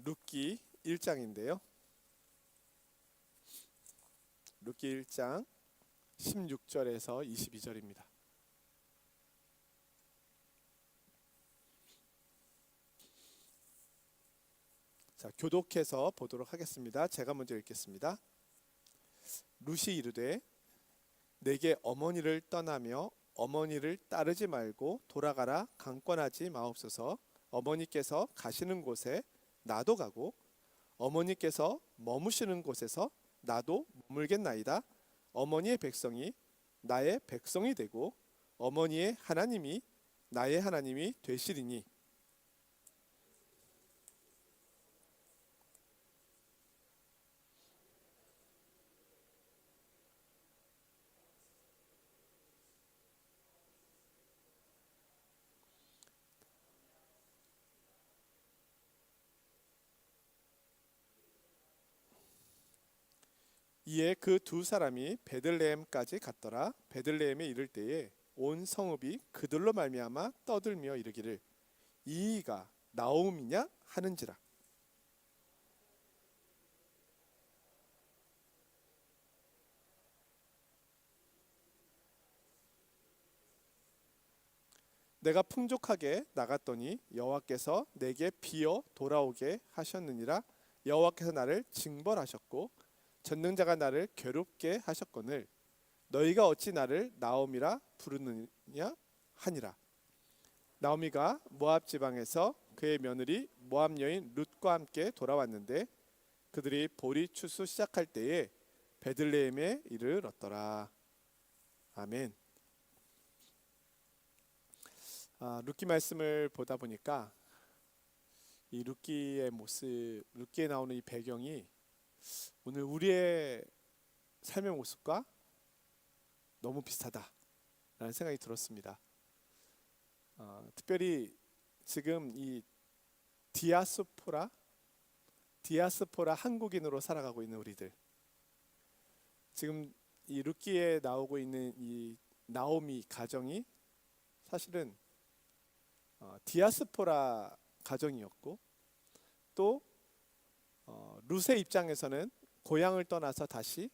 룻기 1장인데요. 룻기 1장 16절에서 22절입니다. 자, 교독해서 보도록 하겠습니다. 제가 먼저 읽겠습니다. 룻이 이르되 내게 어머니를 떠나며 어머니를 따르지 말고 돌아가라 강권하지 마옵소서. 어머니께서 가시는 곳에 나도 가고 어머니께서 머무시는 곳에서 나도 머물겠나이다. 어머니의 백성이 나의 백성이 되고 어머니의 하나님이 나의 하나님이 되시리니. 이에 그 두 사람이 베들레헴까지 갔더라. 베들레헴에 이를 때에 온 성읍이 그들로 말미암아 떠들며 이르기를 이이가 나옴이냐 하는지라. 내가 풍족하게 나갔더니 여호와께서 내게 비어 돌아오게 하셨느니라. 여호와께서 나를 징벌하셨고 전능자가 나를 괴롭게 하셨거늘 너희가 어찌 나를 나옴이라 부르느냐 하니라. 나오미가 모압 지방에서 그의 며느리 모압 여인 룻과 함께 돌아왔는데 그들이 보리 추수 시작할 때에 베들레헴에 이르렀더라. 아멘. 룻기 말씀을 보다 보니까 이 룻기의 모습, 룻기에 나오는 이 배경이 오늘 우리의 삶의 모습과 너무 비슷하다라는 생각이 들었습니다. 특별히 지금 이 디아스포라 한국인으로 살아가고 있는 우리들, 지금 이 룻기에 나오고 있는 이 나오미 가정이 사실은 디아스포라 가정이었고 또 룻의 입장에서는 고향을 떠나서 다시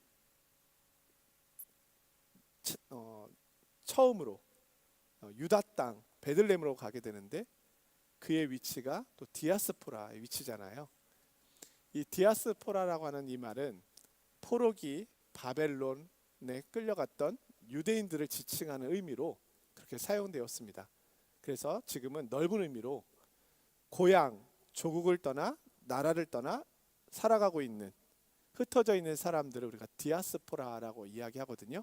처음으로 유다 땅 베들레헴으로 가게 되는데 그의 위치가 또 디아스포라의 위치잖아요. 이 디아스포라라고 하는 이 말은 포로기 바벨론에 끌려갔던 유대인들을 지칭하는 의미로 그렇게 사용되었습니다. 그래서 지금은 넓은 의미로 고향, 조국을 떠나 나라를 떠나 살아가고 있는 흩어져 있는 사람들을 우리가 디아스포라라고 이야기하거든요.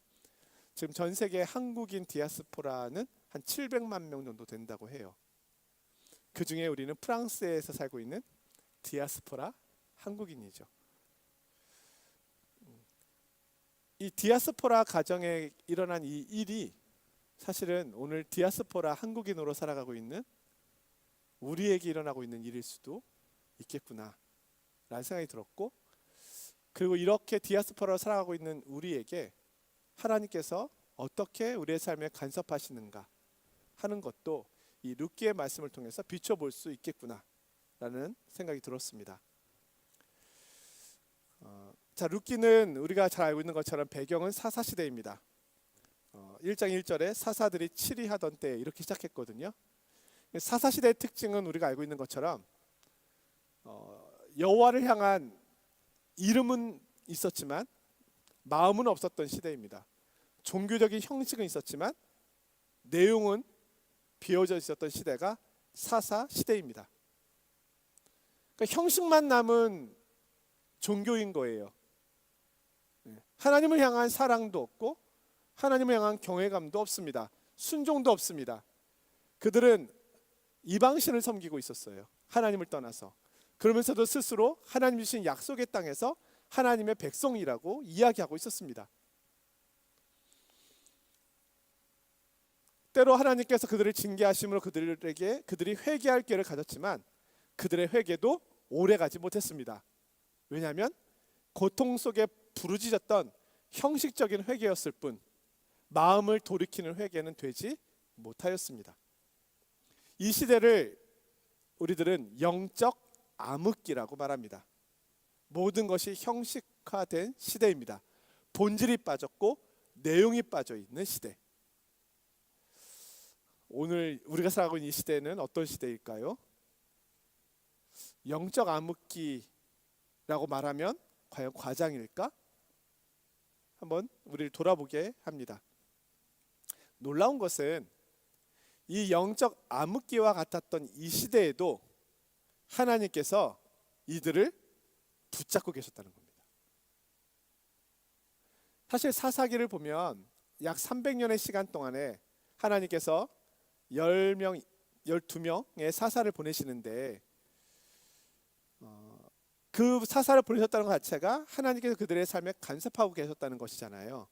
지금 전 세계 한국인 디아스포라는 한 700만 명 정도 된다고 해요. 그 중에 우리는 프랑스에서 살고 있는 디아스포라 한국인이죠. 이 디아스포라 가정에 일어난 이 일이 사실은 오늘 디아스포라 한국인으로 살아가고 있는 우리에게 일어나고 있는 일일 수도 있겠구나 라는 생각이 들었고, 그리고 이렇게 디아스포라로 살아가고 있는 우리에게 하나님께서 어떻게 우리의 삶에 간섭하시는가 하는 것도 이 룻기의 말씀을 통해서 비춰볼 수 있겠구나 라는 생각이 들었습니다. 자, 룻기는 우리가 잘 알고 있는 것처럼 배경은 사사시대입니다. 1장 1절에 사사들이 치리하던 때 이렇게 시작했거든요. 사사시대의 특징은 우리가 알고 있는 것처럼 여호와를 향한 이름은 있었지만 마음은 없었던 시대입니다. 종교적인 형식은 있었지만 내용은 비어져 있었던 시대가 사사시대입니다. 그러니까 형식만 남은 종교인 거예요. 하나님을 향한 사랑도 없고 하나님을 향한 경외감도 없습니다. 순종도 없습니다. 그들은 이방신을 섬기고 있었어요. 하나님을 떠나서. 그러면서도 스스로 하나님 주신 약속의 땅에서 하나님의 백성이라고 이야기하고 있었습니다. 때로 하나님께서 그들을 징계하심으로 그들이 회개할 기회를 가졌지만 그들의 회개도 오래가지 못했습니다. 왜냐하면 고통 속에 부르짖었던 형식적인 회개였을 뿐 마음을 돌이키는 회개는 되지 못하였습니다. 이 시대를 우리들은 영적 암흑기라고 말합니다. 모든 것이 형식화된 시대입니다. 본질이 빠졌고 내용이 빠져 있는 시대. 오늘 우리가 살아가고 있는 이 시대는 어떤 시대일까요? 영적 암흑기라고 말하면 과연 과장일까? 한번 우리를 돌아보게 합니다. 놀라운 것은 이 영적 암흑기와 같았던 이 시대에도 하나님께서 이들을 붙잡고 계셨다는 겁니다. 사실 사사기를 보면 약 300년의 시간 동안에 하나님께서 10명, 12명의 사사를 보내시는데 그 사사를 보내셨다는 것 자체가 하나님께서 그들의 삶에 간섭하고 계셨다는 것이잖아요.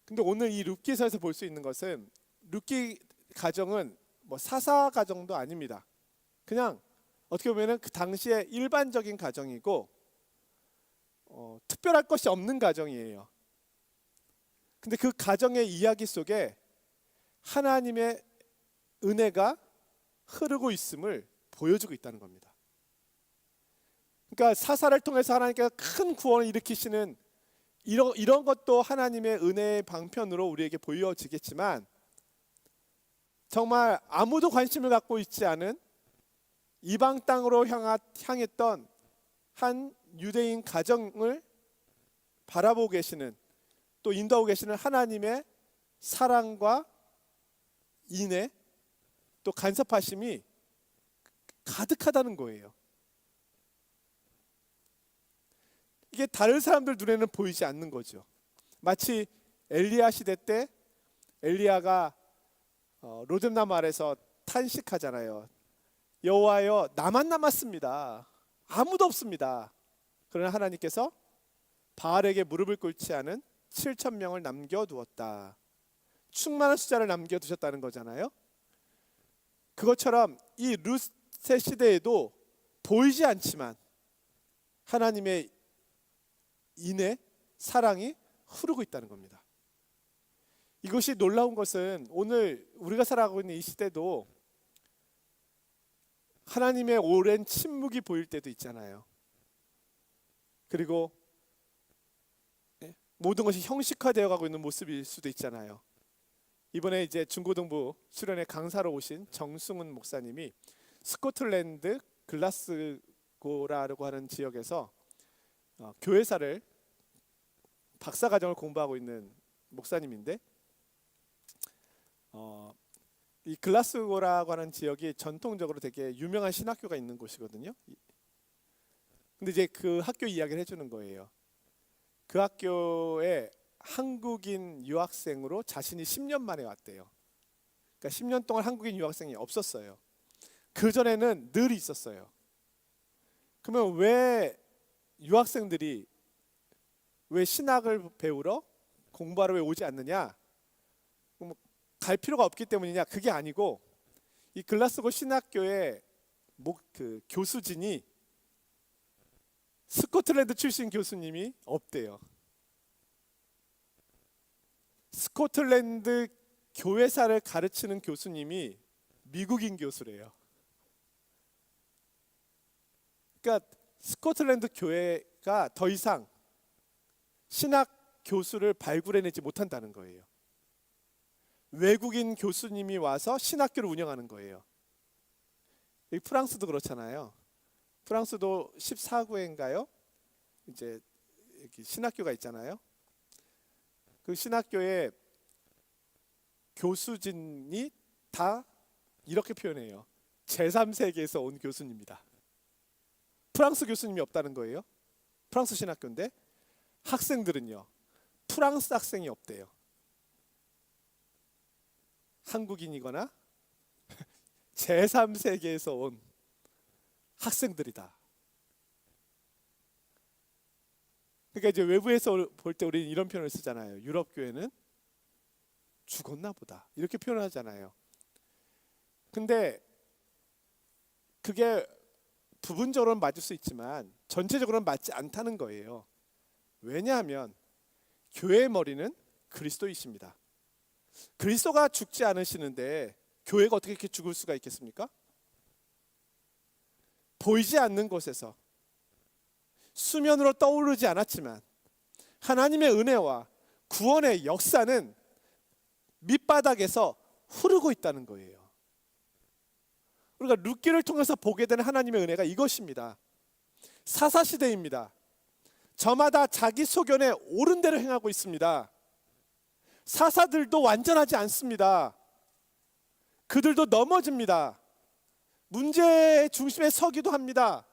근데 오늘 이 룻기서에서 볼 수 있는 것은 룻기 가정은 뭐 사사 가정도 아닙니다. 그냥 어떻게 보면 그 당시에 일반적인 가정이고 특별할 것이 없는 가정이에요. 근데 그 가정의 이야기 속에 하나님의 은혜가 흐르고 있음을 보여주고 있다는 겁니다. 그러니까 사사를 통해서 하나님께서 큰 구원을 일으키시는 이런 것도 하나님의 은혜의 방편으로 우리에게 보여지겠지만 정말 아무도 관심을 갖고 있지 않은 이방 땅으로 향했던 한 유대인 가정을 바라보고 계시는, 또 인도하고 계시는 하나님의 사랑과 인애, 또 간섭하심이 가득하다는 거예요. 이게 다른 사람들 눈에는 보이지 않는 거죠. 마치 엘리야 시대 때 엘리야가 로뎀나무 아래서 탄식하잖아요. 여호와여, 나만 남았습니다. 아무도 없습니다. 그러나 하나님께서 바알에게 무릎을 꿇지 않은 7,000명을 남겨두었다. 충만한 숫자를 남겨두셨다는 거잖아요. 그것처럼 이 룻의 시대에도 보이지 않지만 하나님의 인애, 사랑이 흐르고 있다는 겁니다. 이것이 놀라운 것은 오늘 우리가 살아가고 있는 이 시대도 하나님의 오랜 침묵이 보일 때도 있잖아요. 그리고 모든 것이 형식화되어 가고 있는 모습일 수도 있잖아요. 이번에 이제 중고등부 수련회 강사로 오신 정승훈 목사님이 스코틀랜드 글라스고라고 하는 지역에서 교회사를 박사과정을 공부하고 있는 목사님인데 이 글라스고라고 하는 지역이 전통적으로 되게 유명한 신학교가 있는 곳이거든요. 근데 이제 그 학교 이야기를 해주는 거예요. 그 학교에 한국인 유학생으로 자신이 10년 만에 왔대요. 그러니까 10년 동안 한국인 유학생이 없었어요. 그 전에는 늘 있었어요. 그러면 왜 유학생들이 왜 신학을 배우러 공부하러 왜 오지 않느냐? 갈 필요가 없기 때문이냐? 그게 아니고 이 글라스고 신학교의 그 교수진이 스코틀랜드 출신 교수님이 없대요. 스코틀랜드 교회사를 가르치는 교수님이 미국인 교수래요. 그러니까 스코틀랜드 교회가 더 이상 신학 교수를 발굴해내지 못한다는 거예요. 외국인 교수님이 와서 신학교를 운영하는 거예요. 프랑스도 그렇잖아요. 프랑스도 14구인가요? 이제 신학교가 있잖아요. 그 신학교의 교수진이 다 이렇게 표현해요. 제3세계에서 온 교수입니다. 프랑스 교수님이 없다는 거예요. 프랑스 신학교인데 학생들은요. 프랑스 학생이 없대요. 한국인이거나 제3세계에서 온 학생들이다. 그러니까 이제 외부에서 볼 때 우리는 이런 표현을 쓰잖아요. 유럽 교회는 죽었나 보다. 이렇게 표현하잖아요. 근데 그게 부분적으로는 맞을 수 있지만 전체적으로는 맞지 않다는 거예요. 왜냐하면 교회의 머리는 그리스도이십니다. 그리스도가 죽지 않으시는데 교회가 어떻게 이렇게 죽을 수가 있겠습니까? 보이지 않는 곳에서 수면으로 떠오르지 않았지만 하나님의 은혜와 구원의 역사는 밑바닥에서 흐르고 있다는 거예요. 우리가 룻기를 통해서 보게 되는 하나님의 은혜가 이것입니다. 사사시대입니다. 저마다 자기 소견에 옳은 대로 행하고 있습니다. 사사들도 완전하지 않습니다. 그들도 넘어집니다. 문제의 중심에 서기도 합니다.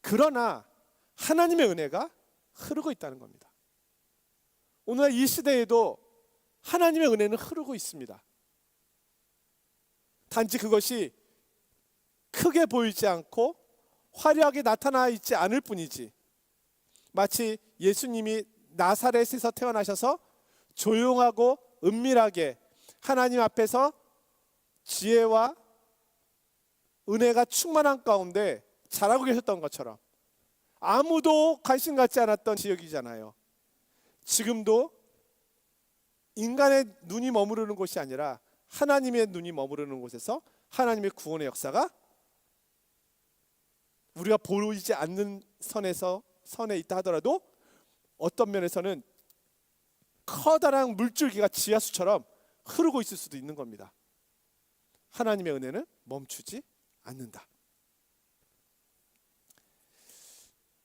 그러나 하나님의 은혜가 흐르고 있다는 겁니다. 오늘 이 시대에도 하나님의 은혜는 흐르고 있습니다. 단지 그것이 크게 보이지 않고 화려하게 나타나 있지 않을 뿐이지, 마치 예수님이 나사렛에서 태어나셔서 조용하고 은밀하게 하나님 앞에서 지혜와 은혜가 충만한 가운데 자라고 계셨던 것처럼 아무도 관심 갖지 않았던 지역이잖아요. 지금도 인간의 눈이 머무르는 곳이 아니라 하나님의 눈이 머무르는 곳에서 하나님의 구원의 역사가 우리가 보이지 않는 선에 있다 하더라도 어떤 면에서는 커다란 물줄기가 지하수처럼 흐르고 있을 수도 있는 겁니다. 하나님의 은혜는 멈추지 않는다.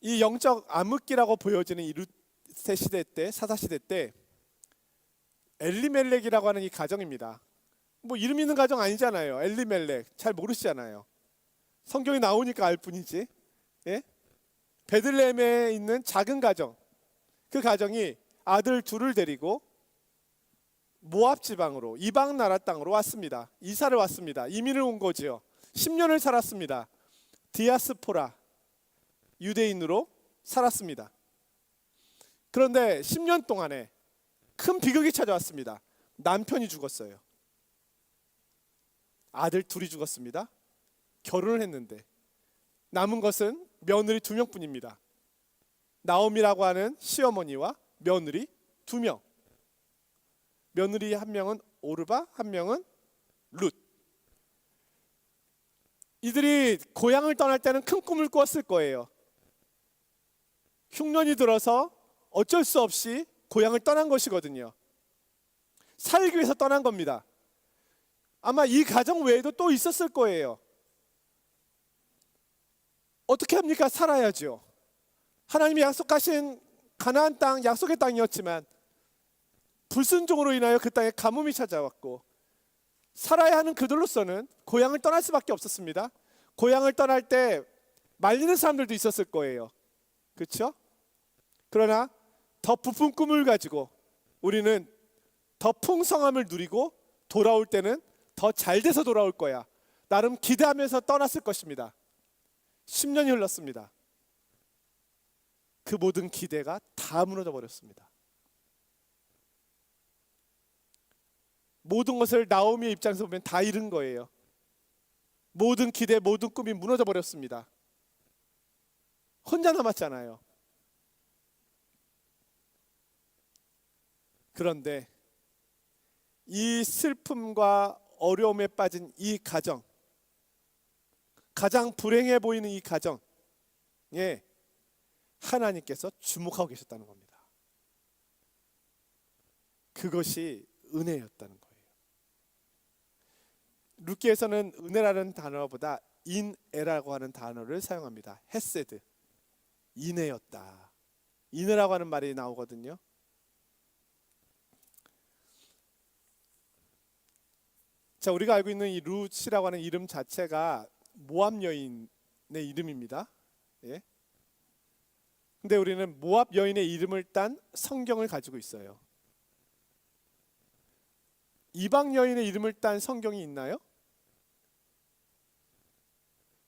이 영적 암흑기라고 보여지는 이 룻의 시대 때, 사사시대 때 엘리멜렉이라고 하는 이 가정입니다. 뭐 이름 있는 가정 아니잖아요. 엘리멜렉 잘 모르시잖아요. 성경이 나오니까 알 뿐이지. 예? 베들레헴에 있는 작은 가정, 그 가정이 아들 둘을 데리고 모압 지방으로, 이방 나라 땅으로 왔습니다. 이사를 왔습니다. 이민을 온 거지요. 10년을 살았습니다. 디아스포라, 유대인으로 살았습니다. 그런데 10년 동안에 큰 비극이 찾아왔습니다. 남편이 죽었어요. 아들 둘이 죽었습니다. 결혼을 했는데 남은 것은 며느리 2명뿐입니다. 나옴이라고 하는 시어머니와 며느리 2명. 며느리 1명은 오르바, 1명은 룻. 이들이 고향을 떠날 때는 큰 꿈을 꾸었을 거예요. 흉년이 들어서 어쩔 수 없이 고향을 떠난 것이거든요. 살기 위해서 떠난 겁니다. 아마 이 가정 외에도 또 있었을 거예요. 어떻게 합니까? 살아야죠. 하나님이 약속하신 가나안 땅, 약속의 땅이었지만 불순종으로 인하여 그 땅에 가뭄이 찾아왔고, 살아야 하는 그들로서는 고향을 떠날 수밖에 없었습니다. 고향을 떠날 때 말리는 사람들도 있었을 거예요. 그렇죠? 그러나 더 부푼 꿈을 가지고 우리는 더 풍성함을 누리고 돌아올 때는 더 잘 돼서 돌아올 거야, 나름 기대하면서 떠났을 것입니다. 10년이 흘렀습니다. 그 모든 기대가 다 무너져 버렸습니다. 모든 것을 나오미의 입장에서 보면 다 잃은 거예요. 모든 기대, 모든 꿈이 무너져 버렸습니다. 혼자 남았잖아요. 그런데 이 슬픔과 어려움에 빠진 이 가정, 가장 불행해 보이는 이 가정에 하나님께서 주목하고 계셨다는 겁니다. 그것이 은혜였다는 거예요. 룻기에서는 은혜라는 단어보다 인애라고 하는 단어를 사용합니다. 헤세드, 인애였다. 인애라고 하는 말이 나오거든요. 자, 우리가 알고 있는 이 룻이라고 하는 이름 자체가 모압 여인의 이름입니다. 예. 근데 우리는 모압 여인의 이름을 딴 성경을 가지고 있어요. 이방 여인의 이름을 딴 성경이 있나요?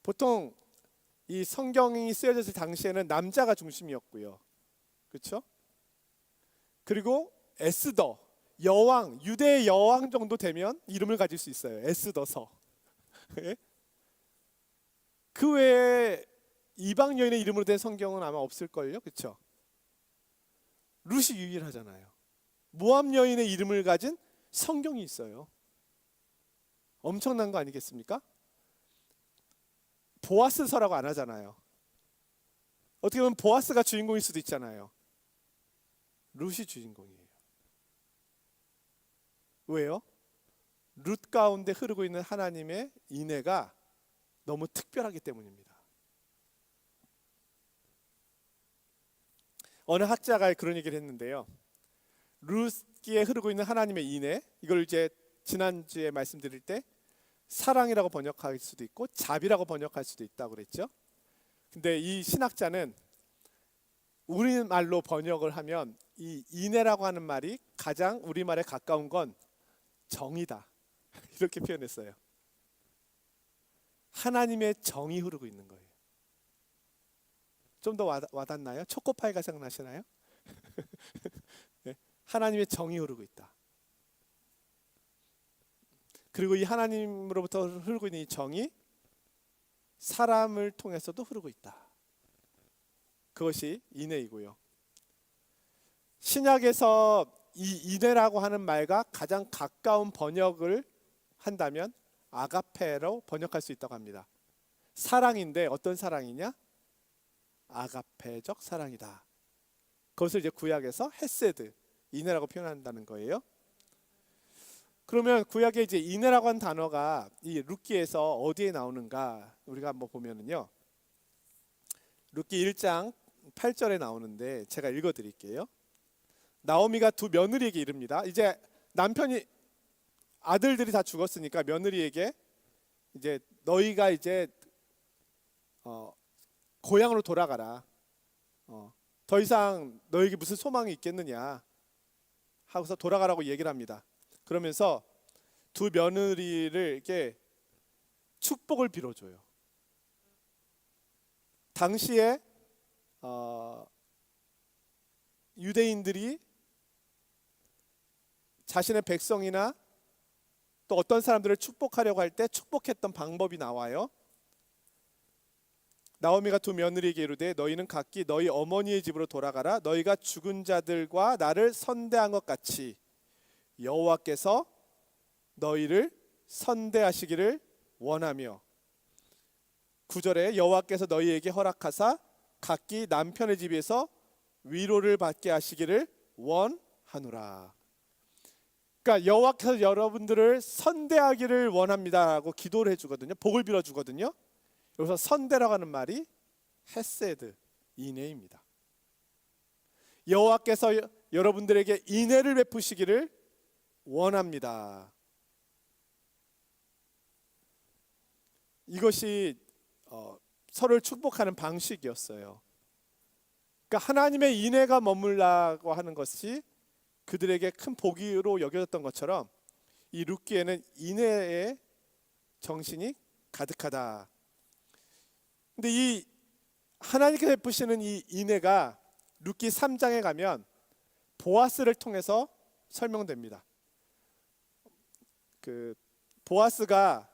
보통 이 성경이 쓰여졌을 당시에는 남자가 중심이었고요. 그렇죠? 그리고 에스더, 여왕, 유대의 여왕 정도 되면 이름을 가질 수 있어요. 에스더서. 그 외에 이방 여인의 이름으로 된 성경은 아마 없을걸요. 그렇죠? 룻이 유일하잖아요. 모압 여인의 이름을 가진 성경이 있어요. 엄청난 거 아니겠습니까? 보아스서라고 안 하잖아요. 어떻게 보면 보아스가 주인공일 수도 있잖아요. 룻이 주인공이에요. 왜요? 룻 가운데 흐르고 있는 하나님의 인애가 너무 특별하기 때문입니다. 어느 학자가 그런 얘기를 했는데요. 룻기에 흐르고 있는 하나님의 인애, 이걸 이제 지난주에 말씀드릴 때 사랑이라고 번역할 수도 있고 자비라고 번역할 수도 있다고 그랬죠. 근데 이 신학자는 우리말로 번역을 하면 이 인애라고 하는 말이 가장 우리말에 가까운 건 정이다. 이렇게 표현했어요. 하나님의 정이 흐르고 있는 거예요. 좀 더 와닿나요? 초코파이가 생각나시나요? 네, 하나님의 정이 흐르고 있다. 그리고 이 하나님으로부터 흐르고 있는 이 정이 사람을 통해서도 흐르고 있다. 그것이 인애이고요. 신약에서 이 인애라고 하는 말과 가장 가까운 번역을 한다면 아가페로 번역할 수 있다고 합니다. 사랑인데 어떤 사랑이냐? 아가페적 사랑이다. 그것을 이제 구약에서 헤세드, 인애라고 표현한다는 거예요. 그러면 구약에 이제 인애라고 하는 단어가 이 룻기에서 어디에 나오는가 우리가 한번 보면은요. 룻기 1장 8절에 나오는데 제가 읽어 드릴게요. 나오미가 두 며느리에게 이릅니다. 이제 남편이 아들들이 다 죽었으니까 며느리에게 이제 너희가 이제 고향으로 돌아가라. 더 이상 너에게 무슨 소망이 있겠느냐 하고서 돌아가라고 얘기를 합니다. 그러면서 두 며느리를 이렇게 축복을 빌어줘요. 당시에 유대인들이 자신의 백성이나 또 어떤 사람들을 축복하려고 할 때 축복했던 방법이 나와요. 나오미가 두 며느리에게 이르되 너희는 각기 너희 어머니의 집으로 돌아가라. 너희가 죽은 자들과 나를 선대한 것 같이 여호와께서 너희를 선대하시기를 원하며 9절에 여호와께서 너희에게 허락하사 각기 남편의 집에서 위로를 받게 하시기를 원하노라. 그러니까 여호와께서 여러분들을 선대하기를 원합니다라고 기도를 해주거든요. 복을 빌어주거든요. 여기서 선대라고 하는 말이 헤세드, 인애입니다. 여호와께서 여러분들에게 인애를 베푸시기를 원합니다. 이것이 서로를 축복하는 방식이었어요. 그러니까 하나님의 인애가 머물라고 하는 것이 그들에게 큰 복으로 여겨졌던 것처럼 이 룻기에는 인애의 정신이 가득하다. 근데 이 하나님께서 베푸시는 이 인애가 룻기 3장에 가면 보아스를 통해서 설명됩니다. 그 보아스가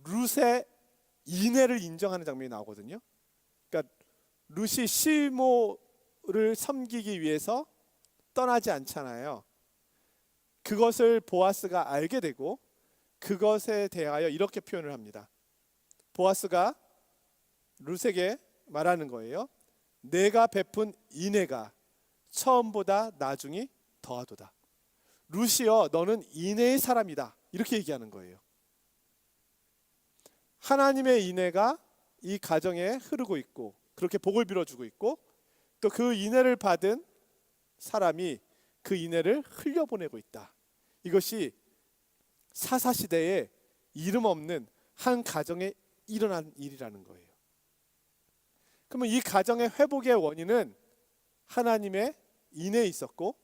룻의 인애를 인정하는 장면이 나오거든요. 그러니까 룻이 시모를 섬기기 위해서 떠나지 않잖아요. 그것을 보아스가 알게 되고 그것에 대하여 이렇게 표현을 합니다. 보아스가 룻에게 말하는 거예요. 내가 베푼 인애가 처음보다 나중이 더하도다. 룻이여 너는 인애의 사람이다. 이렇게 얘기하는 거예요. 하나님의 인애가 이 가정에 흐르고 있고 그렇게 복을 빌어주고 있고 또 그 인애를 받은 사람이 그 인애를 흘려보내고 있다. 이것이 사사시대에 이름 없는 한 가정에 일어난 일이라는 거예요. 그러면 이 가정의 회복의 원인은 하나님의 인애에 있었고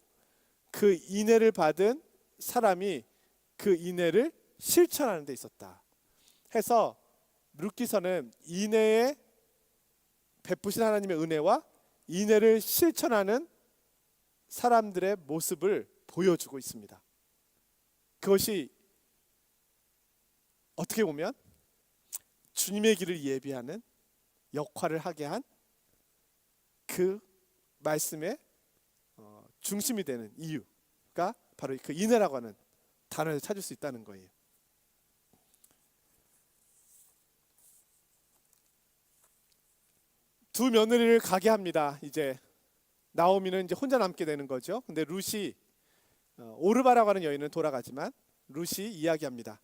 그 인애를 받은 사람이 그 인애를 실천하는 데 있었다. 해서 룻기서는 인애에 베푸신 하나님의 은혜와 인애를 실천하는 사람들의 모습을 보여주고 있습니다. 그것이 어떻게 보면 주님의 길을 예비하는 역할을 하게 한 그 말씀의 중심이 되는 이유가 바로 그 인애라고 하는 단어에서 찾을 수 있다는 거예요. 두 며느리를 가게 합니다. 이제 나오미는 이제 혼자 남게 되는 거죠. 근데 룻이 오르바라고 하는 여인은 돌아가지만 룻이 이야기합니다.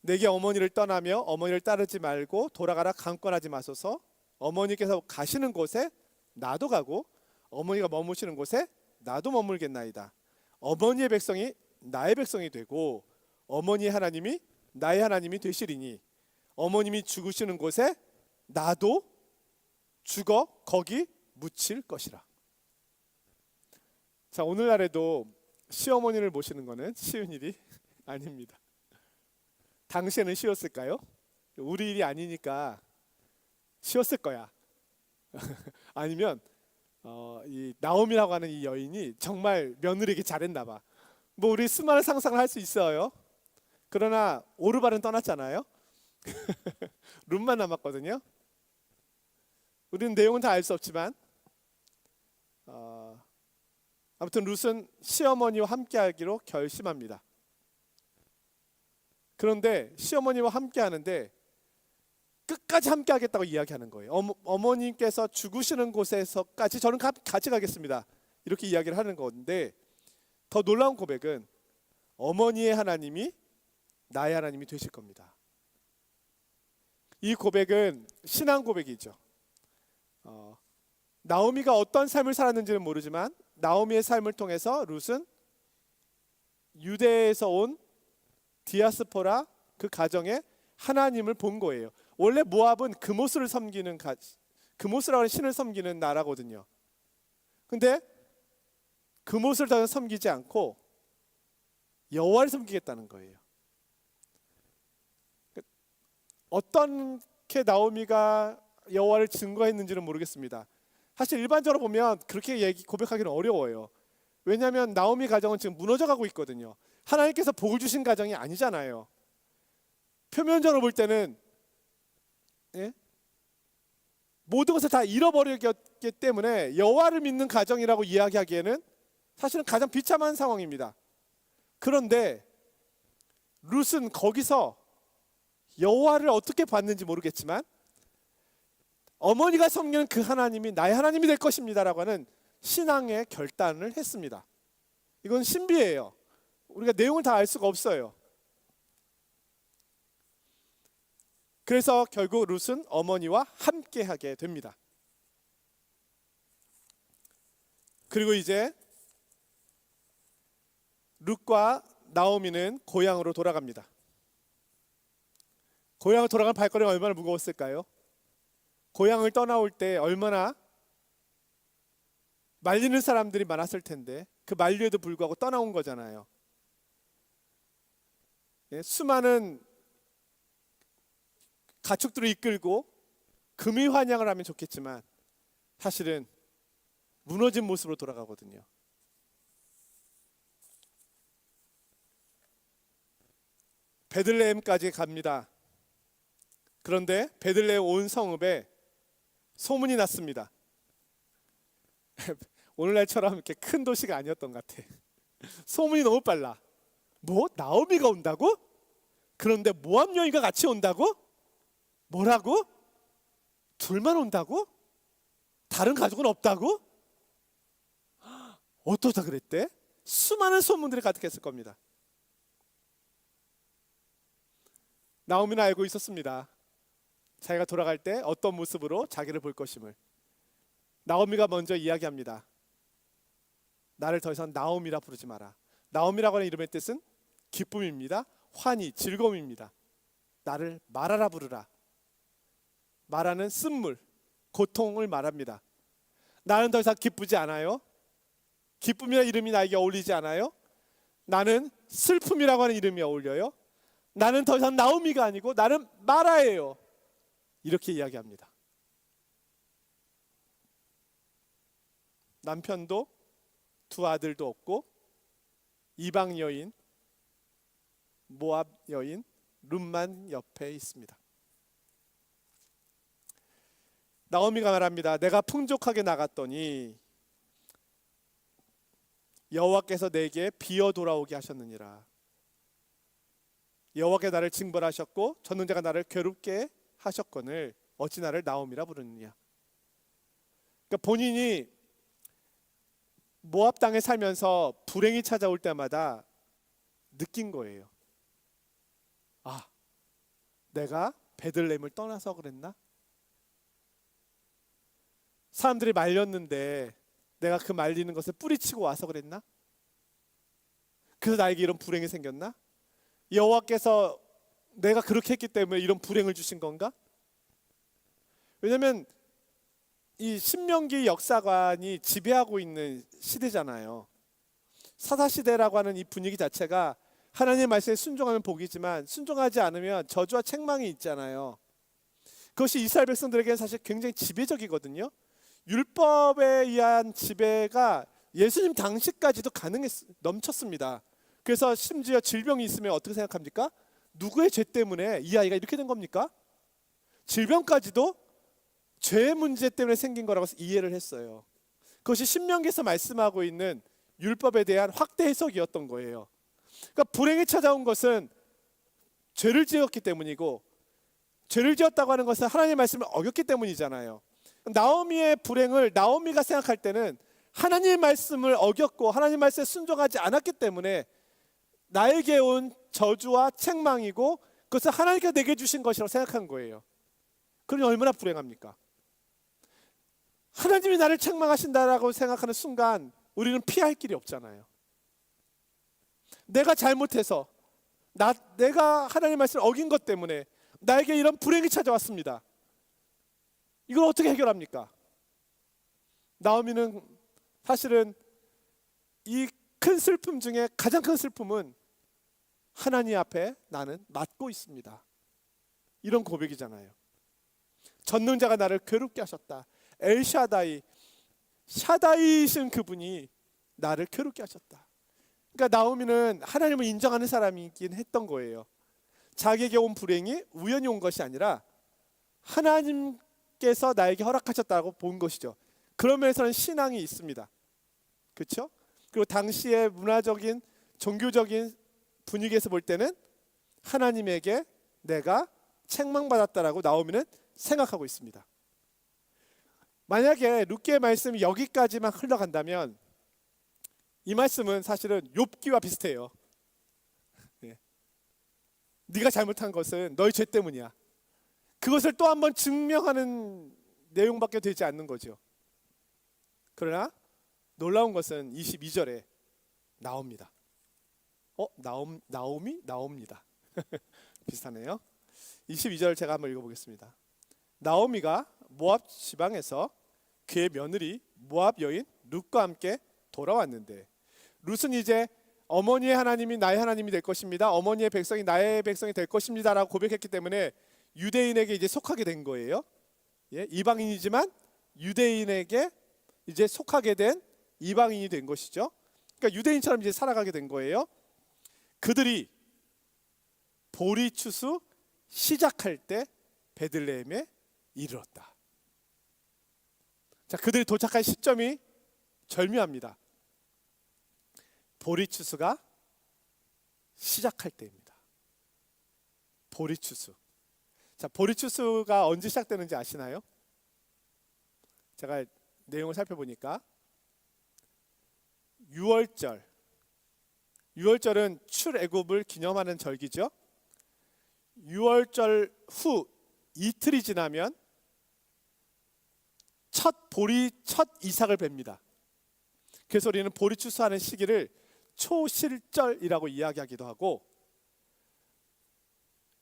내게 어머니를 떠나며 어머니를 따르지 말고 돌아가라 강권하지 마소서. 어머니께서 가시는 곳에 나도 가고 어머니가 머무시는 곳에 나도 머물겠나이다. 어머니의 백성이 나의 백성이 되고 어머니의 하나님이 나의 하나님이 되시리니 어머님이 죽으시는 곳에 나도 죽어 거기 묻힐 것이라. 자, 오늘날에도 시어머니를 모시는 것은 쉬운 일이 아닙니다. 당시에는 쉬웠을까요? 우리 일이 아니니까 쉬웠을 거야. 아니면 이 나오미라고 하는 이 여인이 정말 며느리에게 잘했나 봐. 뭐 우리 수많은 상상을 할 수 있어요. 그러나 오르바는 떠났잖아요. 룻만 남았거든요. 우리는 내용은 다 알 수 없지만 아무튼 룻은 시어머니와 함께하기로 결심합니다. 그런데 시어머니와 함께하는데 끝까지 함께하겠다고 이야기하는 거예요. 어머님께서 죽으시는 곳에서까지 저는 같이 가겠습니다. 이렇게 이야기를 하는 건데 더 놀라운 고백은 어머니의 하나님이 나의 하나님이 되실 겁니다. 이 고백은 신앙 고백이죠. 나오미가 어떤 삶을 살았는지는 모르지만 나오미의 삶을 통해서 룻은 유대에서 온 디아스포라 그 가정에 하나님을 본 거예요. 원래 모압은 그모스를 섬기는 그모스라고 하는 신을 섬기는 나라거든요. 근데 그모스를 더 섬기지 않고 여호와를 섬기겠다는 거예요. 어떻게 나오미가 여호와를 증거했는지는 모르겠습니다. 사실 일반적으로 보면 그렇게 고백하기는 어려워요. 왜냐하면 나오미 가정은 지금 무너져가고 있거든요. 하나님께서 복을 주신 가정이 아니잖아요. 표면적으로 볼 때는 모든 것을 다 잃어버렸기 때문에 여호와를 믿는 가정이라고 이야기하기에는 사실은 가장 비참한 상황입니다. 그런데 룻은 거기서 여호와를 어떻게 봤는지 모르겠지만 어머니가 섬기는 그 하나님이 나의 하나님이 될 것입니다라고 하는 신앙의 결단을 했습니다. 이건 신비예요. 우리가 내용을 다 알 수가 없어요. 그래서 결국 룻은 어머니와 함께하게 됩니다. 그리고 이제 룻과 나오미는 고향으로 돌아갑니다. 고향을 돌아간 발걸음이 얼마나 무거웠을까요? 고향을 떠나올 때 얼마나 말리는 사람들이 많았을 텐데 그 만류에도 불구하고 떠나온 거잖아요. 수많은 가축들을 이끌고 금이 환영을 하면 좋겠지만 사실은 무너진 모습으로 돌아가거든요. 베들레헴까지 갑니다. 그런데 베들레헴 온 성읍에 소문이 났습니다. 오늘날처럼 이렇게 큰 도시가 아니었던 것 같아. 소문이 너무 빨라. 뭐? 나오미가 온다고? 그런데 모압 여인과 같이 온다고? 뭐라고? 둘만 온다고? 다른 가족은 없다고? 어떠다 그랬대? 수많은 소문들이 가득했을 겁니다. 나오미는 알고 있었습니다. 자기가 돌아갈 때 어떤 모습으로 자기를 볼 것임을. 나오미가 먼저 이야기합니다. 나를 더 이상 나오미라 부르지 마라. 나오미라고 하는 이름의 뜻은 기쁨입니다. 환희, 즐거움입니다. 나를 마라라 부르라. 마라는 쓴물, 고통을 말합니다. 나는 더 이상 기쁘지 않아요. 기쁨이라는 이름이 나에게 어울리지 않아요. 나는 슬픔이라고 하는 이름이 어울려요. 나는 더 이상 나오미가 아니고 나는 마라예요. 이렇게 이야기합니다. 남편도 두 아들도 없고 이방 여인, 모압 여인 룻만 옆에 있습니다. 나오미가 말합니다. 내가 풍족하게 나갔더니 여호와께서 내게 비어 돌아오게 하셨느니라. 여호와께서 나를 징벌하셨고 졌는 자가 나를 괴롭게 하셨거늘 어찌 나를 나옴이라 부르느냐. 그러니까 본인이 모압 땅에 살면서 불행이 찾아올 때마다 느낀 거예요. 아, 내가 베들레헴을 떠나서 그랬나? 사람들이 말렸는데 내가 그 말리는 것을 뿌리치고 와서 그랬나? 그래서 나에게 이런 불행이 생겼나? 여호와께서 내가 그렇게 했기 때문에 이런 불행을 주신 건가? 왜냐하면 이 신명기 역사관이 지배하고 있는 시대잖아요. 사사시대라고 하는 이 분위기 자체가 하나님의 말씀에 순종하면 복이지만 순종하지 않으면 저주와 책망이 있잖아요. 그것이 이스라엘 백성들에게는 사실 굉장히 지배적이거든요. 율법에 의한 지배가 예수님 당시까지도 넘쳤습니다. 그래서 심지어 질병이 있으면 어떻게 생각합니까? 누구의 죄 때문에 이 아이가 이렇게 된 겁니까? 질병까지도 죄의 문제 때문에 생긴 거라고 이해를 했어요. 그것이 신명기에서 말씀하고 있는 율법에 대한 확대 해석이었던 거예요. 그러니까 불행이 찾아온 것은 죄를 지었기 때문이고, 죄를 지었다고 하는 것은 하나님의 말씀을 어겼기 때문이잖아요. 나오미의 불행을 나오미가 생각할 때는 하나님의 말씀을 어겼고 하나님의 말씀에 순종하지 않았기 때문에 나에게 온 저주와 책망이고 그것을 하나님께서 내게 주신 것이라고 생각한 거예요. 그러니 얼마나 불행합니까? 하나님이 나를 책망하신다라고 생각하는 순간 우리는 피할 길이 없잖아요. 내가 잘못해서 내가 하나님의 말씀을 어긴 것 때문에 나에게 이런 불행이 찾아왔습니다. 이걸 어떻게 해결합니까? 나오미는 사실은 이 큰 슬픔 중에 가장 큰 슬픔은 하나님 앞에 나는 맞고 있습니다. 이런 고백이잖아요. 전능자가 나를 괴롭게 하셨다. 엘샤다이, 샤다이신 그분이 나를 괴롭게 하셨다. 그러니까 나오미는 하나님을 인정하는 사람이긴 했던 거예요. 자기에게 온 불행이 우연히 온 것이 아니라 하나님께서 나에게 허락하셨다고 본 것이죠. 그런 면에서는 신앙이 있습니다. 그렇죠? 그리고 당시의 문화적인 종교적인 분위기에서 볼 때는 하나님에게 내가 책망받았다라고 나오미는 생각하고 있습니다. 만약에 룻기의 말씀이 여기까지만 흘러간다면 이 말씀은 사실은 욥기와 비슷해요. 네가 잘못한 것은 너의 죄 때문이야. 그것을 또 한 번 증명하는 내용밖에 되지 않는 거죠. 그러나 놀라운 것은 22절에 나옵니다. 나오미? 나옵니다. 비슷하네요. 22절 제가 한번 읽어보겠습니다. 나오미가 모압 지방에서 그의 며느리 모압 여인 룻과 함께 돌아왔는데, 룻은 이제 어머니의 하나님이 나의 하나님이 될 것입니다. 어머니의 백성이 나의 백성이 될 것입니다라고 고백했기 때문에 유대인에게 이제 속하게 된 거예요. 이방인이지만 유대인에게 이제 속하게 된 이방인이 된 것이죠. 그러니까 유대인처럼 이제 살아가게 된 거예요. 그들이 보리 추수 시작할 때 베들레헴에 이르렀다. 자, 그들이 도착한 시점이 절묘합니다. 보리 추수가 시작할 때입니다. 보리 추수. 자, 보리 추수가 언제 시작되는지 아시나요? 제가 내용을 살펴보니까 6월절은 출애굽을 기념하는 절기죠. 6월절 후 이틀이 지나면 첫 이삭을 뵙니다. 그래서 우리는 보리 추수하는 시기를 초실절이라고 이야기하기도 하고,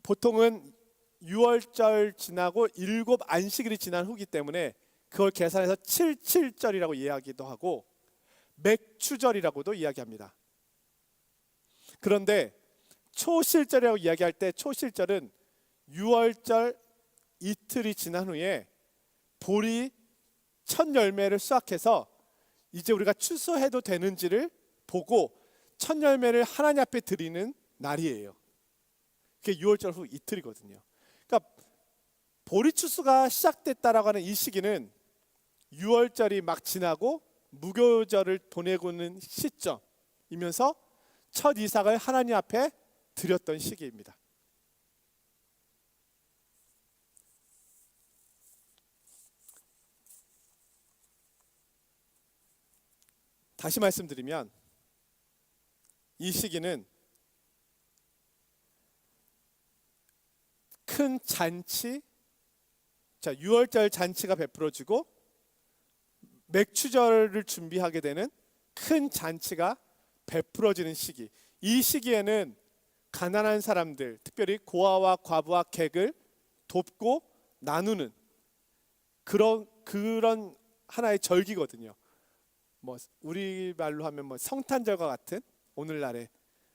보통은 6월절 지나고 7 안식일이 지난 후기 때문에 그걸 계산해서 77절이라고 이야기도 하고 맥추절이라고도 이야기합니다. 그런데 초실절이라고 이야기할 때 초실절은 6월절 이틀이 지난 후에 보리 첫 열매를 수확해서 이제 우리가 추수해도 되는지를 보고 첫 열매를 하나님 앞에 드리는 날이에요. 그게 6월절 후 이틀이거든요. 그러니까 보리 추수가 시작됐다라고 하는 이 시기는 6월절이 막 지나고 무교절을 보내고 있는 시점이면서 첫 이삭을 하나님 앞에 드렸던 시기입니다. 다시 말씀드리면 이 시기는 큰 잔치, 자, 유월절 잔치가 베풀어지고 맥추절을 준비하게 되는 큰 잔치가 베풀어지는 시기. 이 시기에는 가난한 사람들, 특별히 고아와 과부와 객을 돕고 나누는 그런 하나의 절기거든요. 뭐 우리 말로 하면 뭐 성탄절과 같은, 오늘날의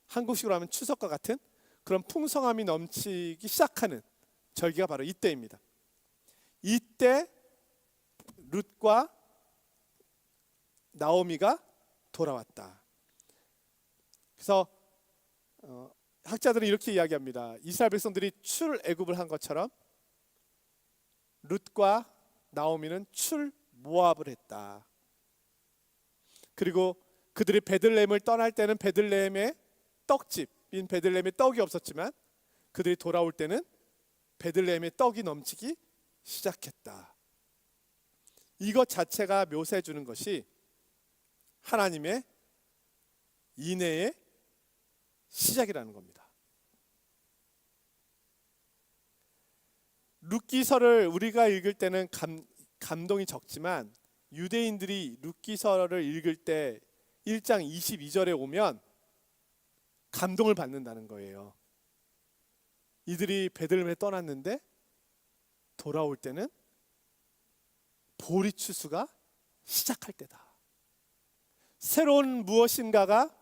한국식으로 하면 추석과 같은 그런 풍성함이 넘치기 시작하는 절기가 바로 이때입니다. 이때 룻과 나오미가 돌아왔다. 그래서 학자들은 이렇게 이야기합니다. 이스라엘 백성들이 출애굽을 한 것처럼 룻과 나오미는 출모압을 했다. 그리고 그들이 베들레헴을 떠날 때는 베들레헴의 떡집인 베들레헴에 떡이 없었지만 그들이 돌아올 때는 베들레헴에 떡이 넘치기 시작했다. 이것 자체가 묘사해 주는 것이 하나님의 인애의 시작이라는 겁니다. 룻기서를 우리가 읽을 때는 감동이 적지만 유대인들이 룻기서를 읽을 때 1장 22절에 오면 감동을 받는다는 거예요. 이들이 베들레헴에 떠났는데 돌아올 때는 보리추수가 시작할 때다. 새로운 무엇인가가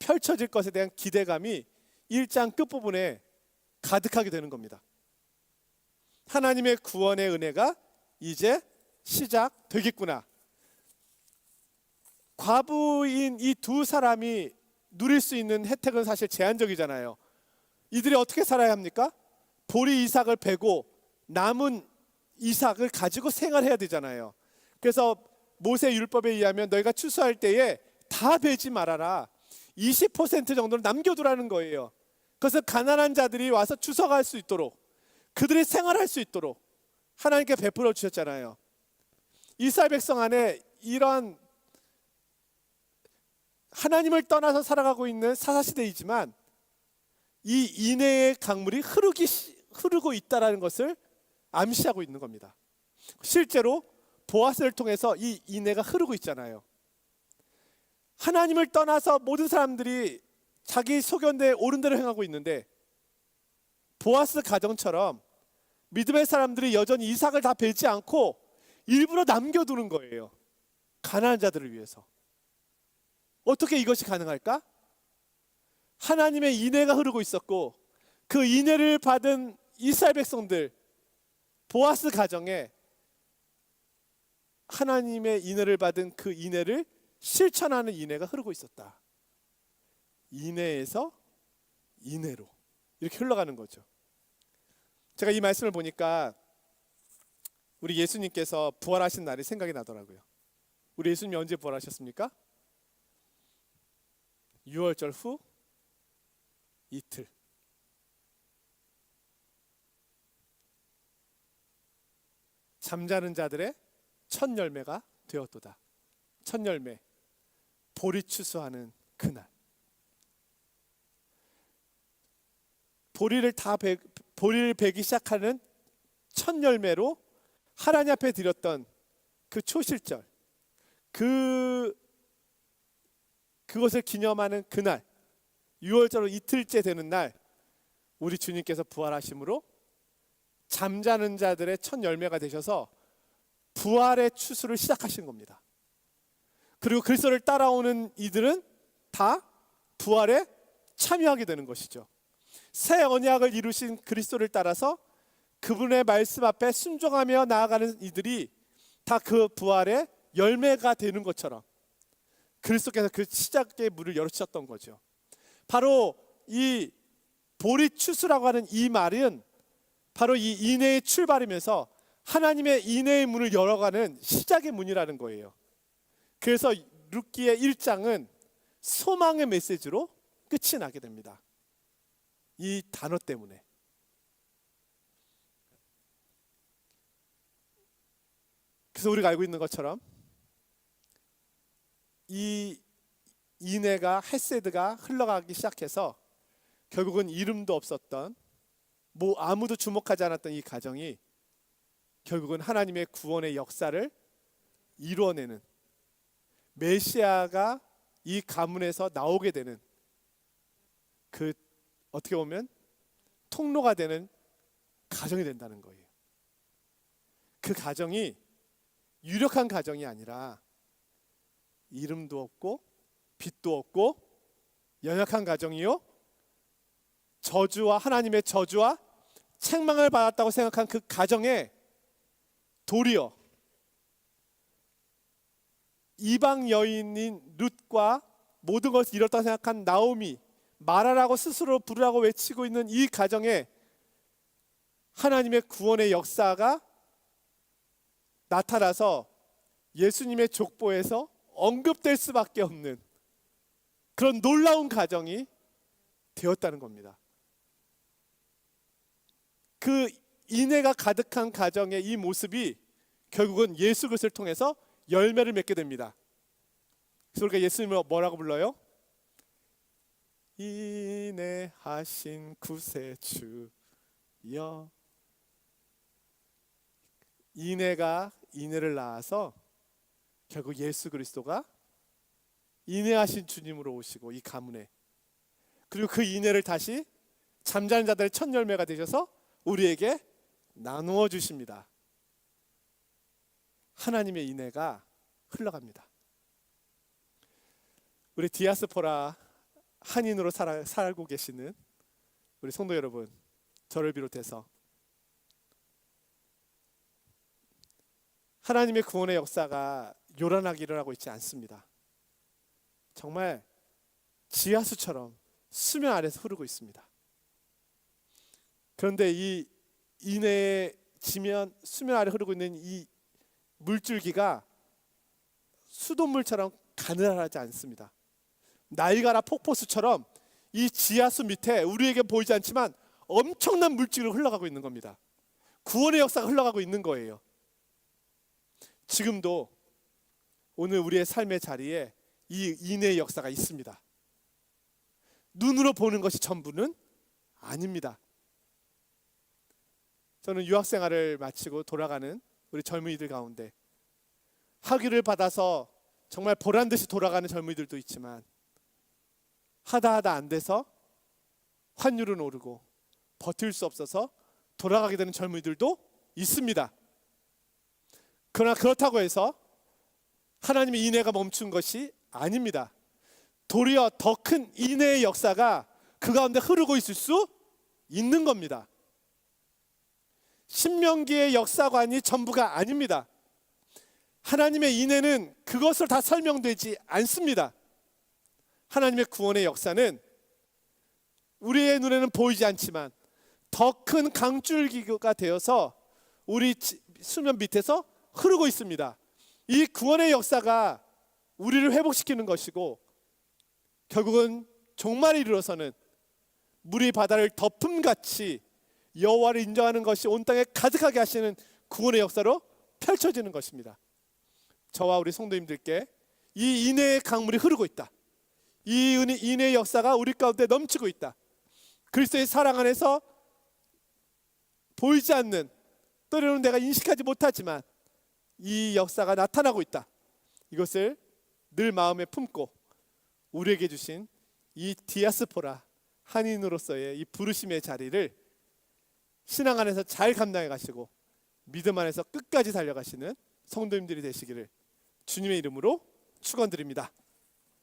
펼쳐질 것에 대한 기대감이 1장 끝부분에 가득하게 되는 겁니다. 하나님의 구원의 은혜가 이제 시작되겠구나. 과부인 이 두 사람이 누릴 수 있는 혜택은 사실 제한적이잖아요. 이들이 어떻게 살아야 합니까? 보리 이삭을 베고 남은 이삭을 가지고 생활해야 되잖아요. 그래서 모세 율법에 의하면 너희가 추수할 때에 다 베지 말아라. 20% 정도는 남겨두라는 거예요. 그것은 가난한 자들이 와서 추석할 수 있도록, 그들이 생활할 수 있도록 하나님께 베풀어 주셨잖아요. 이스라엘 백성 안에 이런 하나님을 떠나서 살아가고 있는 사사시대이지만 이 인애의 강물이 흐르고 있다는 것을 암시하고 있는 겁니다. 실제로 보아스를 통해서 이 인애가 흐르고 있잖아요. 하나님을 떠나서 모든 사람들이 자기 소견대에 옳은 대로 행하고 있는데 보아스 가정처럼 믿음의 사람들이 여전히 이삭을 다 베지 않고 일부러 남겨두는 거예요. 가난한 자들을 위해서. 어떻게 이것이 가능할까? 하나님의 인애가 흐르고 있었고 그 인애를 받은 이스라엘 백성들, 보아스 가정에 하나님의 인애를 받은 그 인애를 실천하는 인애가 흐르고 있었다. 인애에서 인애로 이렇게 흘러가는 거죠. 제가 이 말씀을 보니까 우리 예수님께서 부활하신 날이 생각이 나더라고요. 우리 예수님이 언제 부활하셨습니까? 유월절 후 이틀. 잠자는 자들의 첫 열매가 되었도다. 첫 열매, 보리 추수하는 그날. 보리를 베기 시작하는 첫 열매로 하나님 앞에 드렸던 그 초실절, 그것을 기념하는 그날, 유월절로 이틀째 되는 날, 우리 주님께서 부활하심으로 잠자는 자들의 첫 열매가 되셔서 부활의 추수를 시작하신 겁니다. 그리고 그리스도를 따라오는 이들은 다 부활에 참여하게 되는 것이죠. 새 언약을 이루신 그리스도를 따라서 그분의 말씀 앞에 순종하며 나아가는 이들이 다 그 부활의 열매가 되는 것처럼 그리스도께서 그 시작의 문을 열어주셨던 거죠. 바로 이 보리추수라고 하는 이 말은 바로 이 인애의 출발이면서 하나님의 인애의 문을 열어가는 시작의 문이라는 거예요. 그래서 룻기의 1장은 소망의 메시지로 끝이 나게 됩니다. 이 단어 때문에. 그래서 우리가 알고 있는 것처럼 이 인애가 헤세드가 흘러가기 시작해서 결국은 이름도 없었던 아무도 주목하지 않았던 이 가정이 결국은 하나님의 구원의 역사를 이루어내는, 메시아가 이 가문에서 나오게 되는, 그 어떻게 보면 통로가 되는 가정이 된다는 거예요. 그 가정이 유력한 가정이 아니라 이름도 없고 빛도 없고 연약한 가정이요, 저주와 하나님의 저주와 책망을 받았다고 생각한 그 가정에 도리어 이방 여인인 룻과 모든 것을 잃었다고 생각한 나오미, 말하라고 스스로 부르라고 외치고 있는 이 가정에 하나님의 구원의 역사가 나타나서 예수님의 족보에서 언급될 수밖에 없는 그런 놀라운 가정이 되었다는 겁니다. 그 인애가 가득한 가정의 이 모습이 결국은 예수 그리스도를 통해서 열매를 맺게 됩니다. 그래서 우리가 예수님을 뭐라고 불러요? 인애하신 구세주여. 인애가 인애를 낳아서 결국 예수 그리스도가 인애하신 주님으로 오시고 이 가문에, 그리고 그 인애를 다시 잠자는 자들의 첫 열매가 되셔서 우리에게 나누어 주십니다. 하나님의 인애가 흘러갑니다. 우리 디아스포라 한인으로 살고 계시는 우리 성도 여러분, 저를 비롯해서 하나님의 구원의 역사가 요란하게 일어나고 있지 않습니다. 정말 지하수처럼 수면 아래서 흐르고 있습니다. 그런데 이 인해의 지면 수면 아래 흐르고 있는 이 물줄기가 수돗물처럼 가늘하지 않습니다. 나이가라 폭포수처럼 이 지하수 밑에 우리에게 보이지 않지만 엄청난 물줄기로 흘러가고 있는 겁니다. 구원의 역사가 흘러가고 있는 거예요. 지금도 오늘 우리의 삶의 자리에 이 인해의 역사가 있습니다. 눈으로 보는 것이 전부는 아닙니다. 저는 유학생활을 마치고 돌아가는 우리 젊은이들 가운데 학위를 받아서 정말 보란듯이 돌아가는 젊은이들도 있지만 하다 안 돼서 환율은 오르고 버틸 수 없어서 돌아가게 되는 젊은이들도 있습니다. 그러나 그렇다고 해서 하나님의 인애가 멈춘 것이 아닙니다. 도리어 더 큰 인애의 역사가 그 가운데 흐르고 있을 수 있는 겁니다. 신명기의 역사관이 전부가 아닙니다. 하나님의 인애는 그것을 다 설명되지 않습니다. 하나님의 구원의 역사는 우리의 눈에는 보이지 않지만 더 큰 강줄기가 되어서 우리 수면 밑에서 흐르고 있습니다. 이 구원의 역사가 우리를 회복시키는 것이고 결국은 종말에 이르러서는 물이 바다를 덮음같이 여호와를 인정하는 것이 온 땅에 가득하게 하시는 구원의 역사로 펼쳐지는 것입니다. 저와 우리 성도님들께 이 인애의 강물이 흐르고 있다. 이 인애의 역사가 우리 가운데 넘치고 있다. 그리스도의 사랑 안에서 보이지 않는, 때로는 내가 인식하지 못하지만 이 역사가 나타나고 있다. 이것을 늘 마음에 품고 우리에게 주신 이 디아스포라 한인으로서의 이 부르심의 자리를 신앙 안에서 잘 감당해 가시고 믿음 안에서 끝까지 달려가시는 성도님들이 되시기를 주님의 이름으로 축원드립니다.